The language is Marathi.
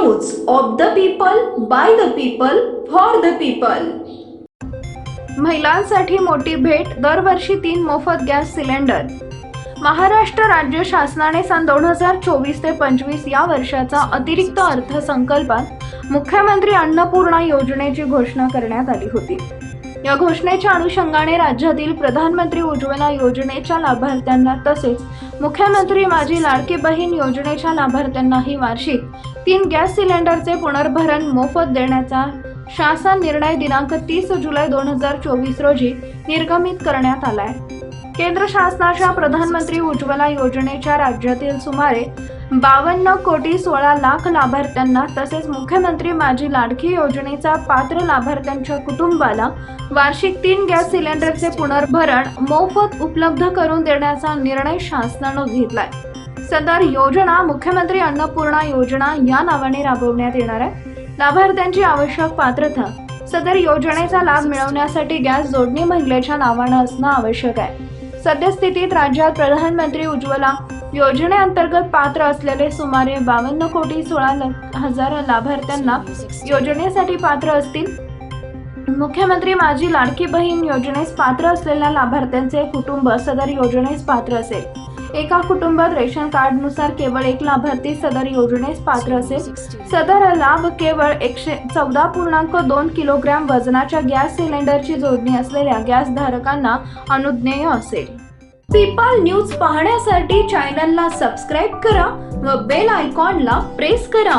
News of the people, by the people, for the people. महिलांसाठी मोठी भेट, दरवर्षी 3 मोफत गॅस सिलेंडर। महाराष्ट्र राज्य शासनाने सन 2024 ते 25 या वर्षाचा अतिरिक्त अर्थसंकल्पात मुख्यमंत्री अन्नपूर्णा योजनेची घोषणा करण्यात आली होती। या घोषणेच्या अनुषंगाने राज्यातील प्रधानमंत्री उज्ज्वला योजनेच्या लाभार्थ्यांना तसेच मुख्यमंत्री माझी लाडकी बहीण योजनेच्या लाभार्थ्यांनाही वार्षिक 3 गॅस सिलेंडरचे पुनर्भरण मोफत देण्याचा शासन निर्णय दिनांक 30 जुलै 2024 रोजी निर्गमित करण्यात आलाय। केंद्र शासनाच्या प्रधानमंत्री उज्ज्वला योजनेच्या राज्यातील सुमारे 52 कोटी 16 लाख लाभार्थ्यांना तसेच मुख्यमंत्री माझी लाडकी योजनेचा पात्र लाभार्थ्यांच्या कुटुंबाला वार्षिक 3 गॅस सिलेंडरचे पुनर्भरण मोफत उपलब्ध करून देण्याचा निर्णय शासनाने घेतलाय। सदर योजना मुख्यमंत्री अन्नपूर्णा योजना या नावाने राबवण्यात येणार आहे। लाभार्थ्यांची आवश्यक पात्रता, सदर योजनेचा लाभ मिळवण्यासाठी गॅस जोडणी महिलेच्या नावाने असणे आवश्यक आहे। सद्यस्थितीत राज्यात प्रधानमंत्री उज्ज्वला योजनेअंतर्गत पात्र असलेले सुमारे 52 कोटी 16 हजार लाभार्थ्यांना योजनेसाठी पात्र असतील। मुख्यमंत्री माझी लाडकी बहीण योजनेस पात्र असलेल्या लाभार्थ्यांचे कुटुंब सदर योजनेस पात्र असेल। एका कुटुंबात रेशन कार्डनुसार केवळ 1 लाभार्थी सदर योजनेस पात्र असेल। सदर लाभ केवळ 114.2 किलोग्रॅम वजनाच्या गॅस सिलेंडरची जोडणी असलेल्या गॅस धारकांना अनुज्ञेय असेल। पीपल न्यूज पाहण्यासाठी चॅनलला सबस्क्राइब करा व बेल आयकॉनला प्रेस करा।